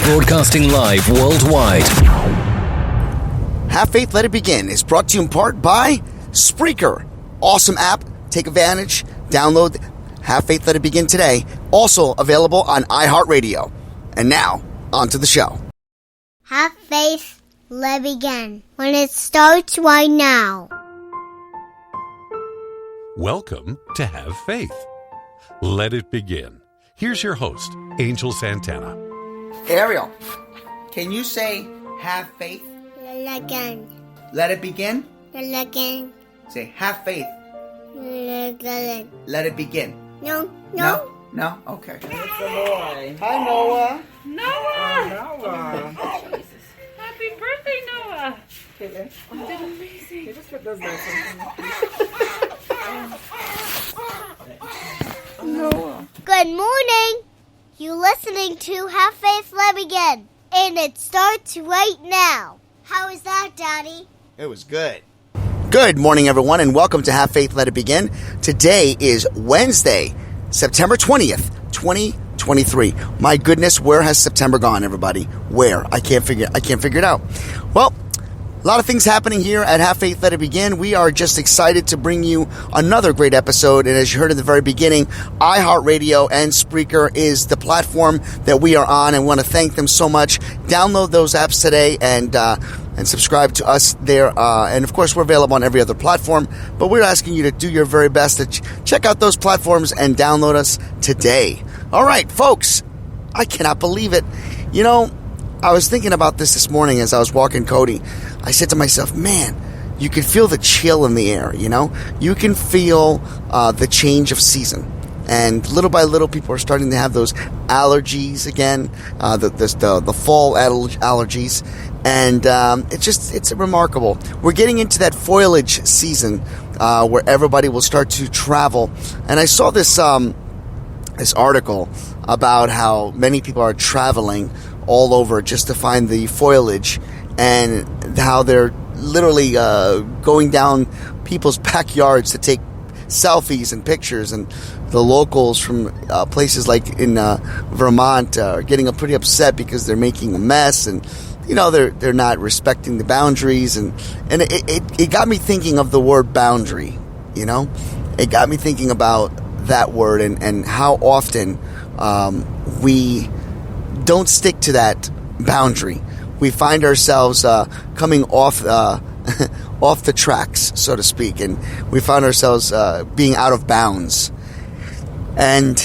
Broadcasting live worldwide. Have Faith, Let It Begin is brought to you in part by Spreaker. Awesome app. Take advantage. Download Have Faith, Let It Begin today. Also available on iHeartRadio. And now, on to the show. Have faith, let it begin. When it starts right now. Welcome to Have Faith. Let it begin. Here's your host, Angel Santana. Ariel, can you say have faith? Let it begin. Let it begin? Let it begin. Say have faith. Let Let it begin. No. No? Okay. It's the boy. Hi, Noah. Noah! Noah. Jesus. Happy birthday, Noah! Caitlin, You did amazing. you just put those legs in. Noah. Good morning. You listening to Have Faith, Let It Begin. And it starts right now. How is that, Daddy? It was good. Good morning, everyone, and welcome to Have Faith, Let It Begin. Today is Wednesday, September 20th, 2023. My goodness, where has September gone, everybody? Where? I can't figure it out. Well, a lot of things happening here at Have Faith, Let It Begin. We are just excited to bring you another great episode. And as you heard at the very beginning, iHeartRadio and Spreaker is the platform that we are on. And we want to thank them so much. Download those apps today and subscribe to us there. And of course, we're available on every other platform. But we're asking you to do your very best to check out those platforms and download us today. All right, folks, I cannot believe it. You know, I was thinking about this morning as I was walking Cody. I said to myself, man, you can feel the chill in the air, you know? You can feel the change of season. And little by little, people are starting to have those allergies again, the fall allergies. And it's remarkable. We're getting into that foliage season where everybody will start to travel. And I saw this article about how many people are traveling all over just to find the foliage, and how they're literally going down people's backyards to take selfies and pictures. And the locals from places like in Vermont are getting pretty upset because they're making a mess, and you know they're not respecting the boundaries. And it got me thinking of the word boundary. You know, it got me thinking about that word and how often we don't stick to that boundary. We find ourselves coming off off the tracks, so to speak, and we find ourselves being out of bounds. And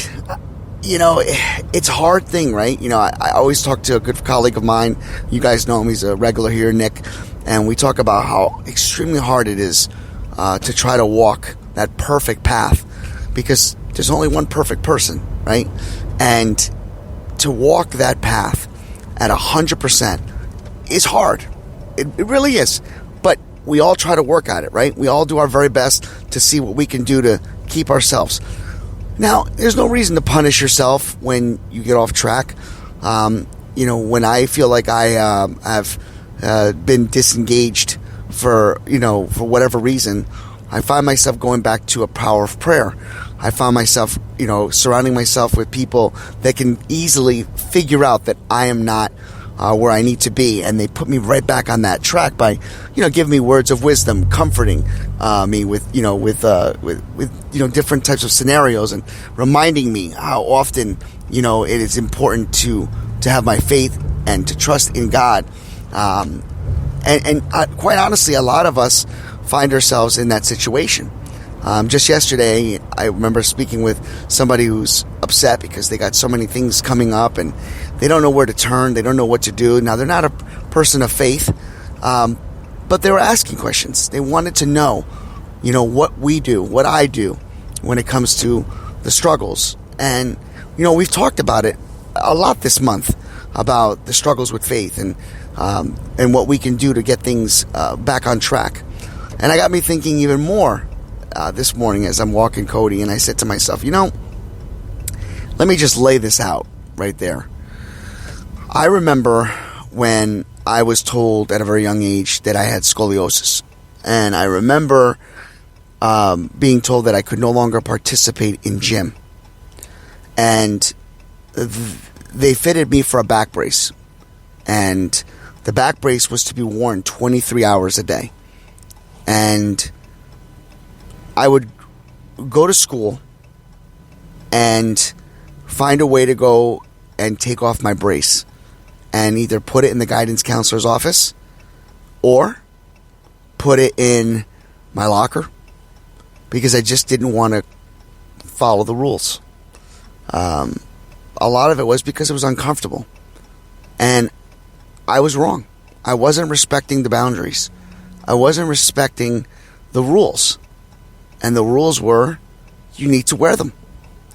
you know, it's a hard thing, right? You know, I always talk to a good colleague of mine. You guys know him; he's a regular here, Nick, and we talk about how extremely hard it is to try to walk that perfect path, because there's only one perfect person, right? And to walk that path at 100% is hard. It really is. But we all try to work at it, right? We all do our very best to see what we can do to keep ourselves. Now, there's no reason to punish yourself when you get off track. You know, when I feel like I have been disengaged for whatever reason, I find myself going back to a power of prayer. I find myself, you know, surrounding myself with people that can easily figure out that I am not where I need to be, and they put me right back on that track by, you know, giving me words of wisdom, comforting me with different types of scenarios, and reminding me how often, you know, it is important to have my faith and to trust in God. And quite honestly, a lot of us find ourselves in that situation. Just yesterday, I remember speaking with somebody who's upset because they got so many things coming up and they don't know where to turn. They don't know what to do. Now, they're not a person of faith, but they were asking questions. They wanted to know, you know, what we do, what I do when it comes to the struggles. And, you know, we've talked about it a lot this month, about the struggles with faith and what we can do to get things back on track. And I got me thinking even more this morning as I'm walking Cody, and I said to myself, you know, let me just lay this out right there. I remember when I was told at a very young age that I had scoliosis. And I remember being told that I could no longer participate in gym. And they fitted me for a back brace. And the back brace was to be worn 23 hours a day. And I would go to school and find a way to go and take off my brace and either put it in the guidance counselor's office or put it in my locker because I just didn't want to follow the rules. A lot of it was because it was uncomfortable. And I was wrong. I wasn't respecting the boundaries. I wasn't respecting the rules. And the rules were, you need to wear them.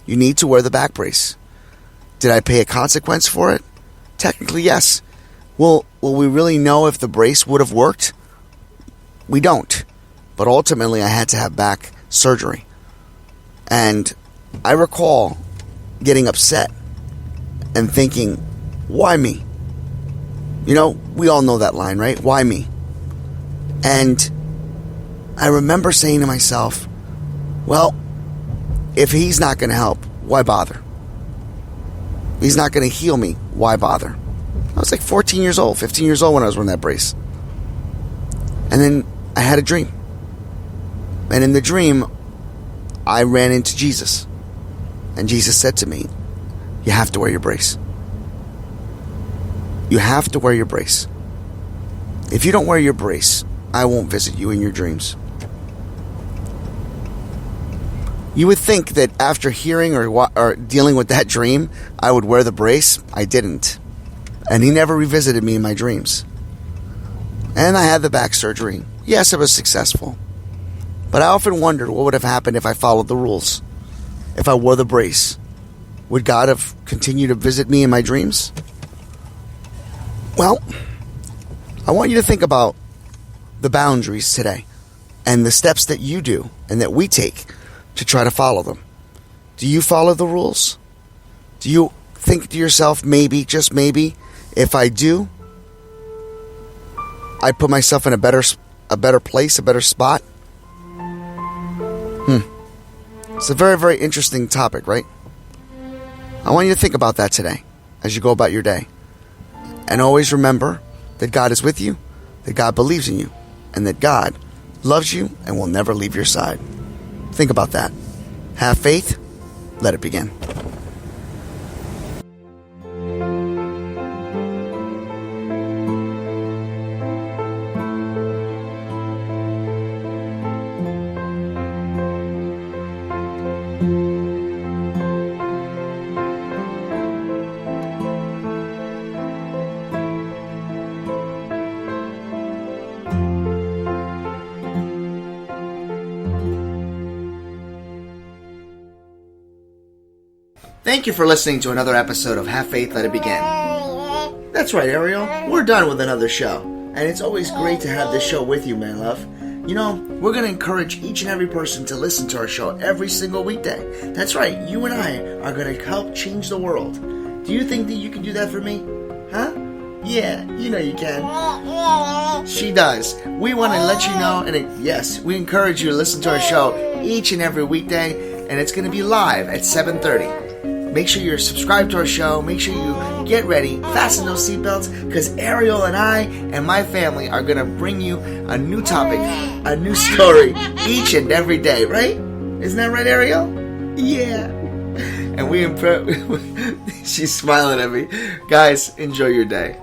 You need to wear the back brace. Did I pay a consequence for it? Technically, yes. Will we really know if the brace would have worked? We don't. But ultimately, I had to have back surgery. And I recall getting upset and thinking, why me? You know, we all know that line, right? Why me? And I remember saying to myself, well, if he's not going to help, why bother? He's not going to heal me, why bother? I was like 14 years old, 15 years old when I was wearing that brace. And then I had a dream. And in the dream, I ran into Jesus. And Jesus said to me, you have to wear your brace. You have to wear your brace. If you don't wear your brace, I won't visit you in your dreams. You would think that after hearing or dealing with that dream, I would wear the brace. I didn't. And he never revisited me in my dreams. And I had the back surgery. Yes, it was successful. But I often wondered what would have happened if I followed the rules. If I wore the brace. Would God have continued to visit me in my dreams? Well, I want you to think about the boundaries today and the steps that you do and that we take to try to follow them. Do you follow the rules? Do you think to yourself, maybe, just maybe, if I do, I put myself in a better place, a better spot? It's a very, very interesting topic, right? I want you to think about that today as you go about your day. And always remember that God is with you, that God believes in you, and that God loves you and will never leave your side. Think about that. Have faith. Let it begin. Thank you for listening to another episode of Have Faith, Let It Begin. That's right, Ariel. We're done with another show. And it's always great to have this show with you, my love. You know, we're going to encourage each and every person to listen to our show every single weekday. That's right, you and I are going to help change the world. Do you think that you can do that for me? Huh? Yeah, you know you can. She does. We want to let you know, and yes, we encourage you to listen to our show each and every weekday, and it's going to be live at 7:30. Make sure you're subscribed to our show. Make sure you get ready, fasten those seatbelts, because Ariel and I and my family are going to bring you a new topic, a new story each and every day, right? Isn't that right, Ariel? Yeah. And she's smiling at me. Guys, enjoy your day.